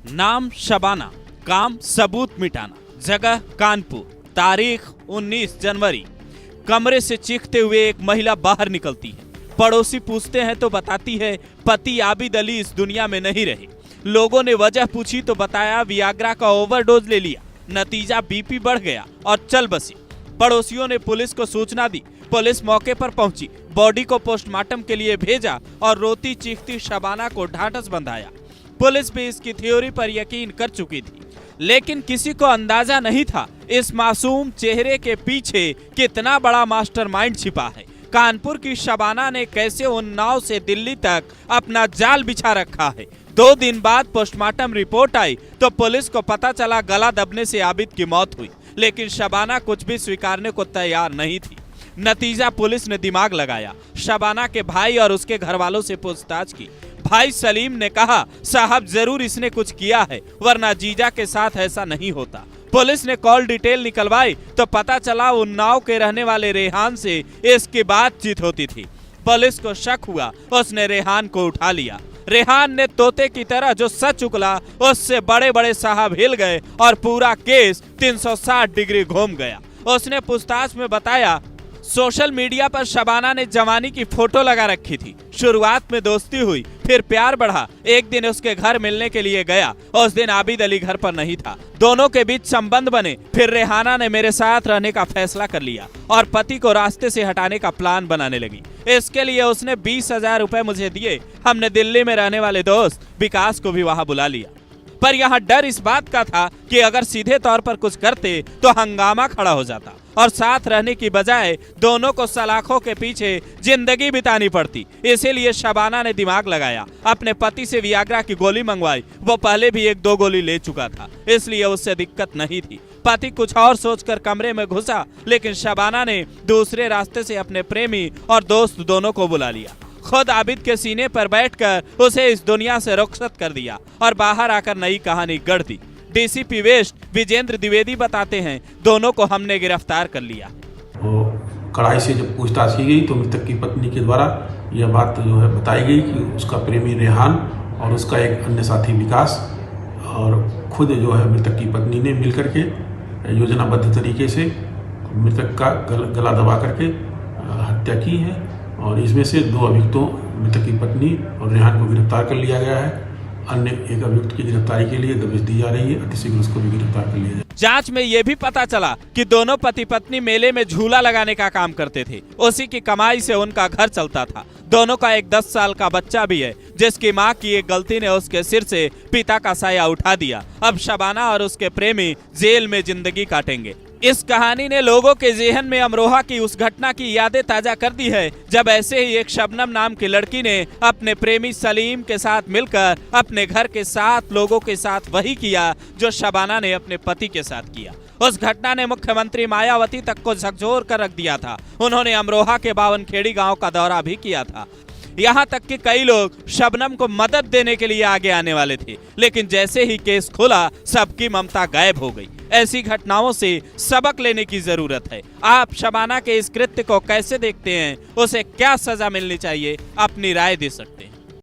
नाम शबाना, काम सबूत मिटाना, जगह कानपुर, तारीख 19 जनवरी। कमरे से चीखते हुए एक महिला बाहर निकलती है। पड़ोसी पूछते हैं तो बताती है पति आबिद अली इस दुनिया में नहीं रहे। लोगों ने वजह पूछी तो बताया वियाग्रा का ओवरडोज ले लिया, नतीजा बीपी बढ़ गया और चल बसी। पड़ोसियों ने पुलिस को सूचना दी। पुलिस मौके पर पहुंची, बॉडी को पोस्टमार्टम के लिए भेजा और रोती चीखती शबाना को ढांढस बंधाया। पुलिस भी इसकी थ्योरी पर यकीन कर चुकी थी, लेकिन किसी को अंदाजा नहीं था इस मासूम चेहरे के पीछे कितना बड़ा मास्टरमाइंड छिपा है। कानपुर की शबाना ने कैसे उन्नाव से दिल्ली तक अपना जाल बिछा रखा है। 2 दिन बाद पोस्टमार्टम रिपोर्ट आई तो पुलिस को पता चला गला दबने से आबिद की मौत हुई, लेकिन शबाना कुछ भी स्वीकारने को तैयार नहीं थी। नतीजा पुलिस ने दिमाग लगाया। शबाना के भाई और उसके घर वालों से पूछताछ की। भाई सलीम ने कहा साहब जरूर इसने कुछ किया है, वरना जीजा के साथ ऐसा नहीं होता। पुलिस ने कॉल डिटेल निकलवाई तो पता चला उन्नाव के रहने वाले रेहान से इसकी बातचीत होती थी। पुलिस को शक हुआ, उसने रेहान को उठा लिया। रेहान ने तोते की तरह जो सच उगला उससे बड़े बड़े साहब हिल गए और पूरा केस 360 डिग्री घूम गया। उसने पूछताछ में बताया सोशल मीडिया पर शबाना ने जवानी की फोटो लगा रखी थी। शुरुआत में दोस्ती हुई, फिर प्यार बढ़ा। एक दिन उसके घर मिलने के लिए गया, उस दिन आबिद अली घर पर नहीं था। दोनों के बीच संबंध बने। फिर रेहाना ने मेरे साथ रहने का फैसला कर लिया और पति को रास्ते से हटाने का प्लान बनाने लगी। इसके लिए उसने 20,000 रुपए मुझे दिए। हमने दिल्ली में रहने वाले दोस्त विकास को भी वहां बुला लिया, पर यहाँ डर इस बात का था कि अगर सीधे तौर पर कुछ करते तो हंगामा खड़ा हो जाता और साथ रहने की बजाय दोनों को सलाखों के पीछे जिंदगी बितानी पड़ती। इसीलिए शबाना ने दिमाग लगाया, अपने पति से वियाग्रा की गोली मंगवाई। वो पहले भी 1-2 गोली ले चुका था, इसलिए उससे दिक्कत नहीं थी। पति कुछ और सोचकर कमरे में घुसा, लेकिन शबाना ने दूसरे रास्ते से अपने प्रेमी और दोस्त दोनों को बुला लिया। खुद आबिद के सीने पर बैठकर उसे इस दुनिया से रुखसत कर दिया और बाहर आकर नई कहानी गढ़ दी। डीसीपी वेस्ट विजेंद्र द्विवेदी बताते हैं दोनों को हमने गिरफ्तार कर लिया। कड़ाई से जब पूछताछ की गई तो मृतक की पत्नी के द्वारा यह बात जो है बताई गई कि उसका प्रेमी रेहान और उसका एक अन्य साथी विकास और खुद जो है मृतक की पत्नी ने मिलकर के योजनाबद्ध तरीके से मृतक का गला दबा करके हत्या की है और इसमें से 2 अभियुक्तों मृतक की पत्नी और रेहान को गिरफ्तार कर लिया गया है। अन्य एक अभियुक्त की गिरफ्तारी के लिए दबिश दी जा रही है, अतिशीघ्र उसको भी गिरफ्तार कर लिया जाए। जांच में यह भी पता चला कि दोनों पति पत्नी मेले में झूला लगाने का काम करते थे। उसी की कमाई से उनका घर चलता था। दोनों का एक 10 साल का बच्चा भी है, जिसकी मां की एक गलती ने उसके सिर से पिता का साया उठा दिया। अब शबाना और उसके प्रेमी जेल में जिंदगी काटेंगे। इस कहानी ने लोगों के ज़हन में अमरोहा की उस घटना की यादें ताजा कर दी है, जब ऐसे ही एक शबनम नाम की लड़की ने अपने प्रेमी सलीम के साथ मिलकर अपने घर के 7 लोगों के साथ वही किया जो शबाना ने अपने पति के साथ किया। उस घटना ने मुख्यमंत्री मायावती तक को झकझोर कर रख दिया था। उन्होंने अमरोहा के बावनखेड़ी गांव का दौरा भी किया था। यहाँ तक कि कई लोग शबनम को मदद देने के लिए आगे आने वाले थे, लेकिन जैसे ही केस खुला सबकी ममता गायब हो गई। ऐसी घटनाओं से सबक लेने की जरूरत है। आप शबाना के इस कृत्य को कैसे देखते हैं, उसे क्या सजा मिलनी चाहिए, अपनी राय दे सकते हैं।